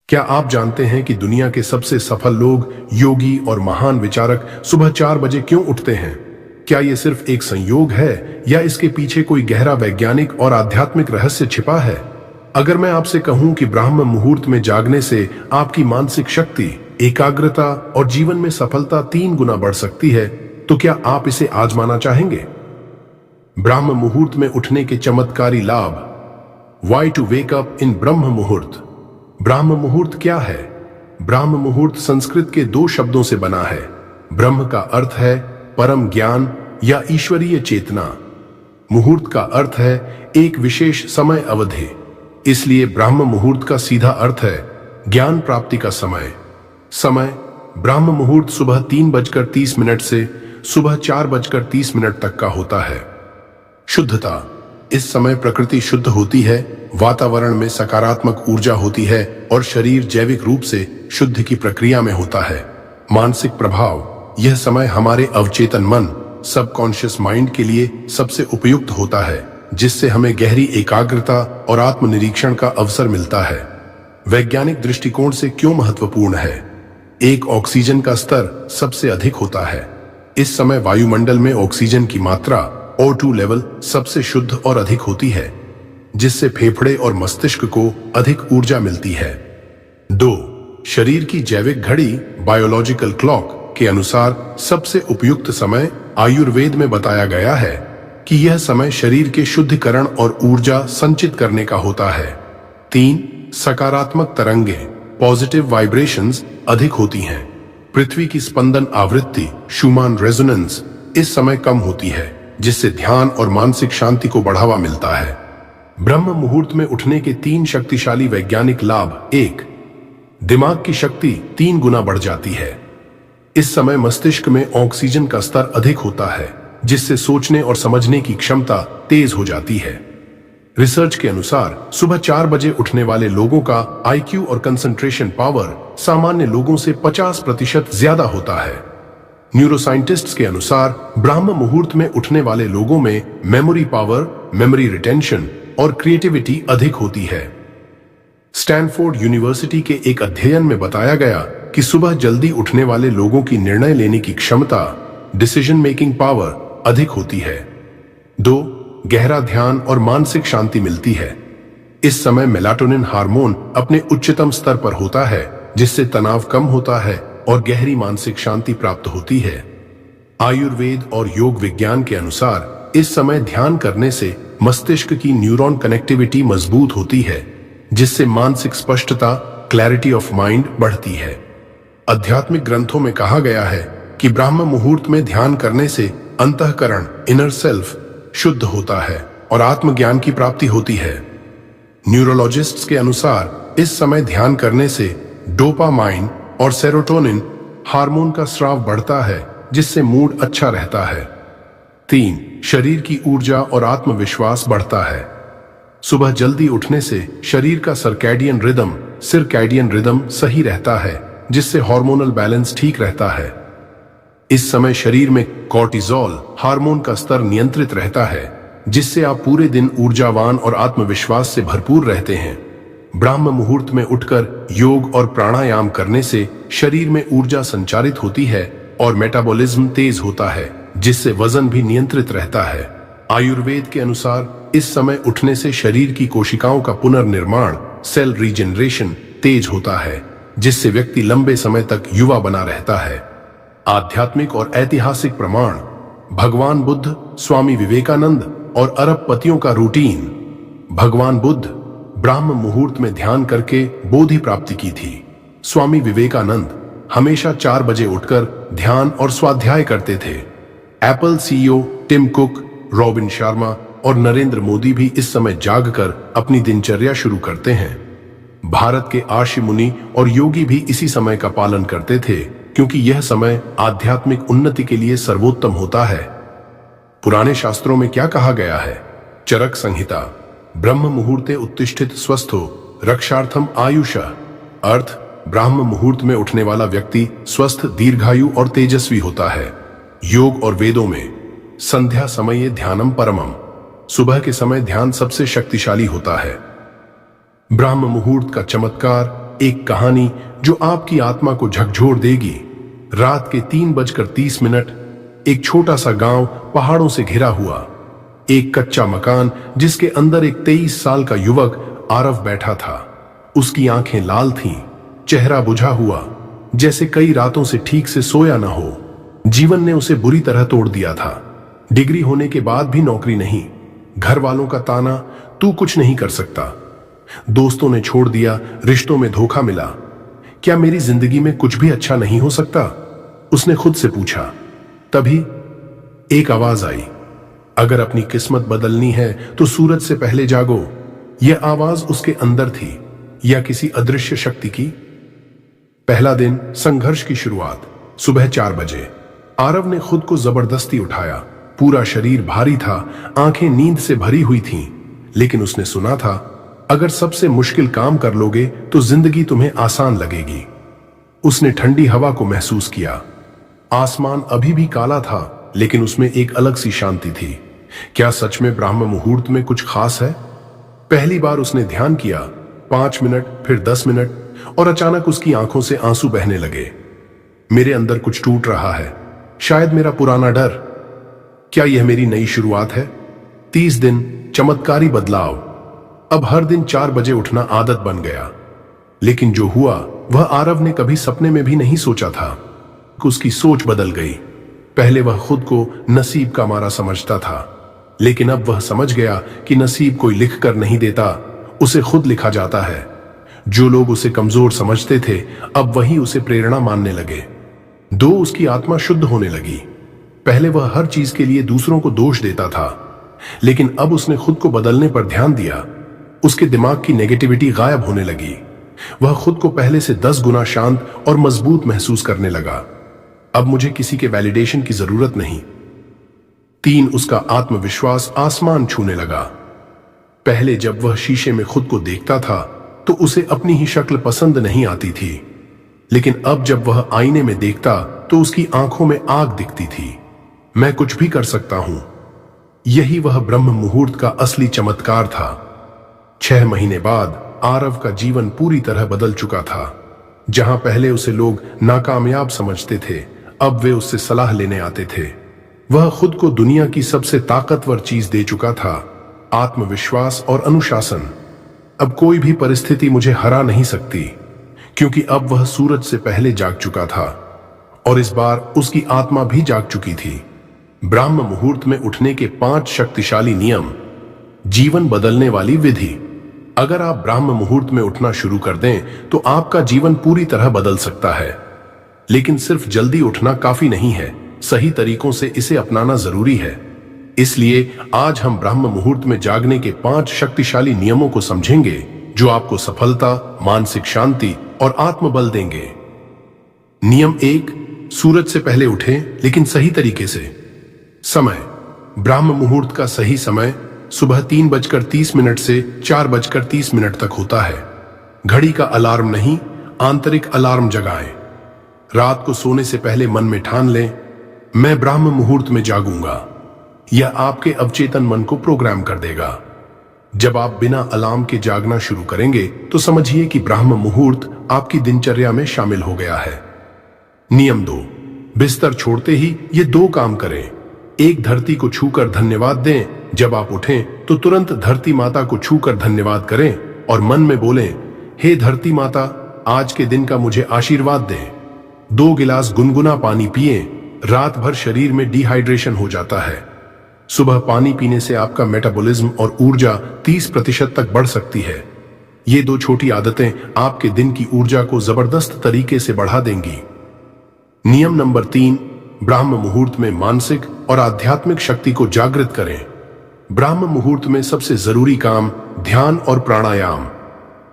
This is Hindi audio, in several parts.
क्या आप जानते हैं कि दुनिया के सबसे सफल लोग, योगी और महान विचारक सुबह 4 बजे क्यों उठते हैं? क्या ये सिर्फ एक संयोग है या इसके पीछे कोई गहरा वैज्ञानिक और आध्यात्मिक रहस्य छिपा है? अगर मैं आपसे कहूं कि ब्राह्म मुहूर्त में जागने से आपकी मानसिक शक्ति, एकाग्रता और जीवन में सफलता 3 गुना बढ़ सकती है, तो क्या आप इसे आजमाना चाहेंगे? ब्राह्म मुहूर्त में उठने के चमत्कारी लाभ। Why to wake up in Brahma Muhurta. ब्राह्म मुहूर्त क्या है? ब्राह्म मुहूर्त संस्कृत के 2 शब्दों से बना है। ब्रह्म का अर्थ है परम ज्ञान या ईश्वरीय चेतना। मुहूर्त का अर्थ है एक विशेष समय अवधि। इसलिए ब्राह्म मुहूर्त का सीधा अर्थ है ज्ञान प्राप्ति का समय। समय ब्राह्म मुहूर्त सुबह 3:30 से सुबह 4:30 तक का होता है। शुद्धता। इस समय प्रकृति शुद्ध होती है, वातावरण में सकारात्मक ऊर्जा होती है और शरीर जैविक रूप से शुद्ध की प्रक्रिया में होता है। मानसिक प्रभाव। यह समय हमारे अवचेतन मन, सबकॉन्शियस माइंड के लिए सबसे उपयुक्त होता है, जिससे हमें गहरी एकाग्रता और आत्मनिरीक्षण का अवसर मिलता है। वैज्ञानिक दृष्टिकोण से क्यों महत्वपूर्ण है? एक, ऑक्सीजन का स्तर सबसे अधिक होता है। इस समय वायुमंडल में ऑक्सीजन की मात्रा O2 लेवल सबसे शुद्ध और अधिक होती है, जिससे फेफड़े और मस्तिष्क को अधिक ऊर्जा मिलती है। 2, शरीर की जैविक घड़ी बायोलॉजिकल क्लॉक के अनुसार सबसे उपयुक्त समय आयुर्वेद में बताया गया है कि यह समय शरीर के शुद्धिकरण और ऊर्जा संचित करने का होता है। 3, सकारात्मक तरंगें पॉजिटिव वाइब्रेशंस अधिक होती हैं। पृथ्वी की स्पंदन आवृत्ति शूमान रेजोनेंस इस समय कम होती है, जिससे ध्यान और मानसिक शांति को बढ़ावा मिलता है। ब्रह्म मुहूर्त में उठने के 3 शक्तिशाली वैज्ञानिक लाभ। 1, दिमाग की शक्ति 3 गुना बढ़ जाती है। इस समय मस्तिष्क में ऑक्सीजन का स्तर अधिक होता है, जिससे सोचने और समझने की क्षमता तेज हो जाती है। रिसर्च के अनुसार सुबह 4 बजे उठने वाले लोगों का IQ और कंसंट्रेशन पावर सामान्य लोगों से 50% ज्यादा होता है। न्यूरोसाइंटिस्ट्स के अनुसार ब्राह्म मुहूर्त में उठने वाले लोगों में मेमोरी पावर, मेमोरी रिटेंशन और क्रिएटिविटी अधिक होती है। स्टैनफोर्ड यूनिवर्सिटी के एक अध्ययन में बताया गया कि सुबह जल्दी उठने वाले लोगों की निर्णय लेने की क्षमता, डिसीजन मेकिंग पावर अधिक होती है। 2, गहरा ध्यान और मानसिक शांति मिलती है। इस समय मेलाटोनिन हार्मोन अपने उच्चतम स्तर पर होता है, जिससे तनाव कम होता है और गहरी मानसिक शांति प्राप्त होती है। आयुर्वेद और योग विज्ञान के अनुसार इस समय ध्यान करने से मस्तिष्क की न्यूरॉन कनेक्टिविटी मजबूत होती है, जिससे मानसिक स्पष्टता, क्लैरिटी ऑफ माइंड बढ़ती है। आध्यात्मिक ग्रंथों में कहा गया है कि ब्राह्म मुहूर्त में ध्यान करने से अंतःकरण, इनर सेल्फ शुद्ध होता है और आत्मज्ञान की प्राप्ति होती है। न्यूरोलॉजिस्ट्स के अनुसार इस समय ध्यान करने से डोपामाइन और सेरोटोनिन हार्मोन का स्राव बढ़ता है, जिससे मूड अच्छा रहता है। 3, शरीर की ऊर्जा और आत्मविश्वास बढ़ता है। सुबह जल्दी उठने से शरीर का सर्कैडियन रिदम सही रहता है, जिससे हार्मोनल बैलेंस ठीक रहता है। इस समय शरीर में कॉर्टिसोल हार्मोन का स्तर नियंत्रित रहता है, जिससे आप पूरे दिन ऊर्जावान और आत्मविश्वास से भरपूर रहते हैं। ब्राह्म मुहूर्त में उठकर योग और प्राणायाम करने से शरीर में ऊर्जा संचारित होती है और मेटाबॉलिज्म तेज होता है, जिससे वजन भी नियंत्रित रहता है। आयुर्वेद के अनुसार इस समय उठने से शरीर की कोशिकाओं का पुनर्निर्माण, सेल रीजनरेशन तेज होता है, जिससे व्यक्ति लंबे समय तक युवा बना रहता है। आध्यात्मिक और ऐतिहासिक प्रमाण। भगवान बुद्ध, स्वामी विवेकानंद और अरबपतियों का रूटीन। भगवान बुद्ध ब्राह्म मुहूर्त में ध्यान करके बोधि प्राप्ति की थी। स्वामी विवेकानंद हमेशा 4 बजे उठकर ध्यान और स्वाध्याय करते थे। Apple CEO Tim Cook, Robin Sharma और नरेंद्र मोदी भी इस समय जागकर अपनी दिनचर्या शुरू करते हैं। भारत के आर्षि मुनि और योगी भी इसी समय का पालन करते थे, क्योंकि यह समय आध्यात्मिक उन्नति के लिए सर्वोत्तम होता है। पुराने शास्त्रों में क्या कहा गया है? चरक संहिता। ब्रह्म मुहूर्ते उत्तिष्ठित स्वस्थो रक्षार्थम आयुषः। अर्थ, ब्राह्म मुहूर्त में उठने वाला व्यक्ति स्वस्थ, दीर्घायु और तेजस्वी होता है। योग और वेदों में संध्या समये ध्यानम परमम, सुबह के समय ध्यान सबसे शक्तिशाली होता है। ब्राह्म मुहूर्त का चमत्कार एक कहानी जो आपकी आत्मा को झकझोर देगी। रात के 3:30, एक छोटा सा गांव पहाड़ों से घिरा हुआ, एक कच्चा मकान जिसके अंदर एक 23 साल का युवक आरव बैठा था। उसकी आंखें लाल थीं, चेहरा बुझा हुआ, जैसे कई रातों से ठीक से सोया ना हो। जीवन ने उसे बुरी तरह तोड़ दिया था। डिग्री होने के बाद भी नौकरी नहीं, घर वालों का ताना, तू कुछ नहीं कर सकता। दोस्तों ने छोड़ दिया, रिश्तों में धोखा मिला। क्या मेरी जिंदगी में कुछ भी अच्छा नहीं हो सकता? उसने खुद से पूछा। तभी एक आवाज आई, अगर अपनी किस्मत बदलनी है तो सूरज से पहले जागो। यह आवाज उसके अंदर थी या किसी अदृश्य शक्ति की? पहला दिन, संघर्ष की शुरुआत। सुबह 4 बजे आरव ने खुद को जबरदस्ती उठाया। पूरा शरीर भारी था, आंखें नींद से भरी हुई थीं, लेकिन उसने सुना था, अगर सबसे मुश्किल काम कर लोगे तो जिंदगी तुम्हें आसान लगेगी। उसने ठंडी हवा को महसूस किया। आसमान अभी भी काला था, लेकिन उसमें एक अलग सी शांति थी। क्या सच में ब्राह्म मुहूर्त में कुछ खास है? पहली बार उसने ध्यान किया, 5 मिनट, फिर 10 मिनट, और अचानक उसकी आंखों से आंसू बहने लगे। मेरे अंदर कुछ टूट रहा है, शायद मेरा पुराना डर। क्या यह मेरी नई शुरुआत है? 30 दिन, चमत्कारी बदलाव। अब हर दिन 4 बजे उठना आदत बन गया। लेकिन जो हुआ वह आरव ने कभी सपने में भी नहीं सोचा था। उसकी सोच बदल गई। पहले वह खुद को नसीब का मारा समझता था, लेकिन अब वह समझ गया कि नसीब कोई लिख कर नहीं देता, उसे खुद लिखा जाता है। जो लोग उसे कमजोर समझते थे, अब वही उसे प्रेरणा मानने लगे। उसकी आत्मा शुद्ध होने लगी। पहले वह हर चीज के लिए दूसरों को दोष देता था, लेकिन अब उसने खुद को बदलने पर ध्यान दिया। उसके दिमाग की नेगेटिविटी गायब होने लगी। वह खुद को पहले से 10 गुना शांत और मजबूत महसूस करने लगा। अब मुझे किसी के वैलिडेशन की जरूरत नहीं। 3, उसका आत्मविश्वास आसमान छूने लगा। पहले जब वह शीशे में खुद को देखता था तो उसे अपनी ही शक्ल पसंद नहीं आती थी, लेकिन अब जब वह आईने में देखता तो उसकी आंखों में आग दिखती थी। मैं कुछ भी कर सकता हूं। यही वह ब्रह्म मुहूर्त का असली चमत्कार था। 6 महीने बाद आरव का जीवन पूरी तरह बदल चुका था। जहां पहले उसे लोग नाकामयाब समझते थे, अब वे उससे सलाह लेने आते थे। वह खुद को दुनिया की सबसे ताकतवर चीज दे चुका था, आत्मविश्वास और अनुशासन। अब कोई भी परिस्थिति मुझे हरा नहीं सकती, क्योंकि अब वह सूरज से पहले जाग चुका था और इस बार उसकी आत्मा भी जाग चुकी थी। ब्राह्म मुहूर्त में उठने के 5 शक्तिशाली नियम। जीवन बदलने वाली विधि। अगर आप ब्राह्म मुहूर्त में उठना शुरू कर दें तो आपका जीवन पूरी तरह बदल सकता है। लेकिन सिर्फ जल्दी उठना काफी नहीं है, सही तरीकों से इसे अपनाना जरूरी है। इसलिए आज हम ब्राह्म मुहूर्त में जागने के 5 शक्तिशाली नियमों को समझेंगे, जो आपको सफलता, मानसिक शांति और आत्मबल देंगे। नियम 1, सूरज से पहले उठें, लेकिन सही तरीके से। समय। ब्राह्म मुहूर्त का सही समय सुबह 3:30 से 4:30 तक होता है। घड़ी का अलार्म नहीं, आंतरिक अलार्म जगाएं। रात को सोने से पहले मन में ठान लें, मैं ब्राह्म मुहूर्त में जागूंगा। यह आपके अवचेतन मन को प्रोग्राम कर देगा। जब आप बिना अलार्म के जागना शुरू करेंगे तो समझिए कि ब्राह्म मुहूर्त आपकी दिनचर्या में शामिल हो गया है। नियम 2, बिस्तर छोड़ते ही ये 2 काम करें। 1, धरती को छूकर धन्यवाद दें। जब आप उठें तो तुरंत धरती माता को छूकर धन्यवाद करें और मन में बोलें, हे धरती माता, आज के दिन का मुझे आशीर्वाद दें। 2 गिलास गुनगुना पानी पिएं। रात भर शरीर में डिहाइड्रेशन हो जाता है। सुबह पानी पीने से आपका मेटाबॉलिज्म और ऊर्जा 30% तक बढ़ सकती है। ये 2 छोटी आदतें आपके दिन की ऊर्जा को जबरदस्त तरीके से बढ़ा देंगी। नियम नंबर 3, ब्राह्म मुहूर्त में मानसिक और आध्यात्मिक शक्ति को जागृत करें। ब्राह्म मुहूर्त में सबसे जरूरी काम ध्यान और प्राणायाम।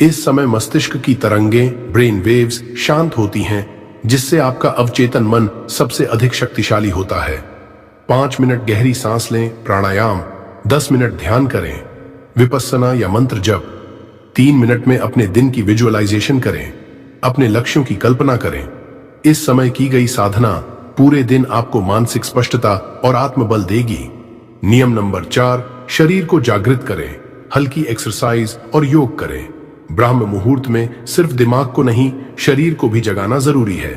इस समय मस्तिष्क की तरंगें, ब्रेन वेव्स शांत होती हैं, जिससे आपका अवचेतन मन सबसे अधिक शक्तिशाली होता है। 5 मिनट गहरी सांस लें, प्राणायाम। 10 मिनट ध्यान करें, विपस्सना या मंत्र जप। 3 मिनट में अपने दिन की विजुअलाइजेशन करें, अपने लक्ष्यों की कल्पना करें। इस समय की गई साधना पूरे दिन आपको मानसिक स्पष्टता और आत्मबल देगी। नियम नंबर 4, शरीर को जागृत करें। हल्की एक्सरसाइज और योग करें। ब्राह्म मुहूर्त में सिर्फ दिमाग को नहीं, शरीर को भी जगाना जरूरी है।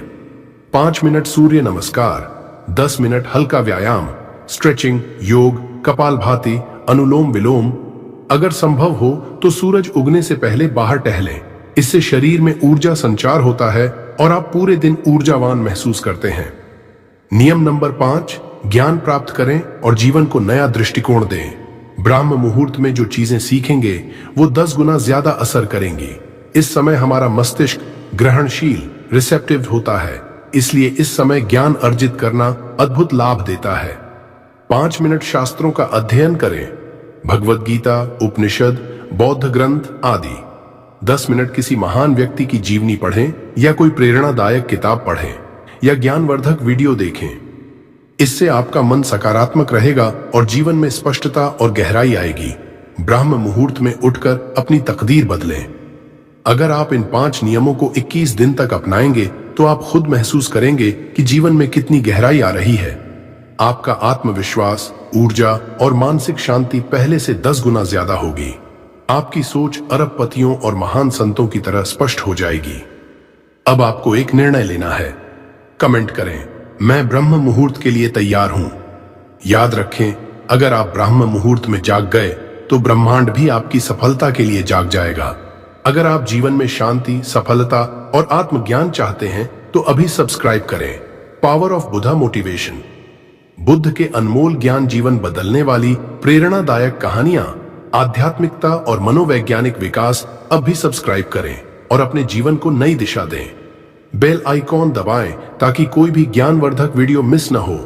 5 मिनट सूर्य नमस्कार, 10 मिनट हल्का व्यायाम, स्ट्रेचिंग, योग, कपालभाति, अनुलोम विलोम। अगर संभव हो तो सूरज उगने से पहले बाहर टहलें। इससे शरीर में ऊर्जा संचार होता है और आप पूरे दिन ऊर्जावान महसूस करते हैं। नियम नंबर 5, ज्ञान प्राप्त करें और जीवन को नया दृष्टिकोण दें। ब्राह्म मुहूर्त में जो चीजें सीखेंगे वो 10 गुना ज्यादा असर करेंगी। इस समय हमारा मस्तिष्क ग्रहणशील, रिसेप्टिव होता है, इसलिए इस समय ज्ञान अर्जित करना अद्भुत लाभ देता है। 5 मिनट शास्त्रों का अध्ययन करें, भगवद गीता, उपनिषद, बौद्ध ग्रंथ आदि। 10 मिनट किसी महान व्यक्ति की जीवनी पढ़ें या कोई प्रेरणादायक किताब पढ़ें या ज्ञानवर्धक वीडियो देखें। इससे आपका मन सकारात्मक रहेगा और जीवन में स्पष्टता और गहराई आएगी। ब्राह्म मुहूर्त में उठकर अपनी तकदीर बदलें। अगर आप इन 5 नियमों को 21 दिन तक अपनाएंगे तो आप खुद महसूस करेंगे कि जीवन में कितनी गहराई आ रही है। आपका आत्मविश्वास, ऊर्जा और मानसिक शांति पहले से 10 गुना ज्यादा होगी। आपकी सोच अरबपतियों और महान संतों की तरह स्पष्ट हो जाएगी। अब आपको एक निर्णय लेना है। कमेंट करें, मैं ब्रह्म मुहूर्त के लिए तैयार हूं। याद रखें, अगर आप ब्रह्म मुहूर्त में जाग गए तो ब्रह्मांड भी आपकी सफलता के लिए जाग जाएगा। अगर आप जीवन में शांति, सफलता और आत्मज्ञान चाहते हैं तो अभी सब्सक्राइब करें। Power of Buddha motivation. Buddha के अनमोल ज्ञान, जीवन बदलने वाली प्रेरणादायक कहानियां, आध्यात्मिकता और मनोवैज्ञानिक विकास। अब भी सब्सक्राइब करें और अपने जीवन को नई दिशा दें। बेल आइकॉन दबाएं ताकि कोई भी ज्ञानवर्धक वीडियो मिस न हो।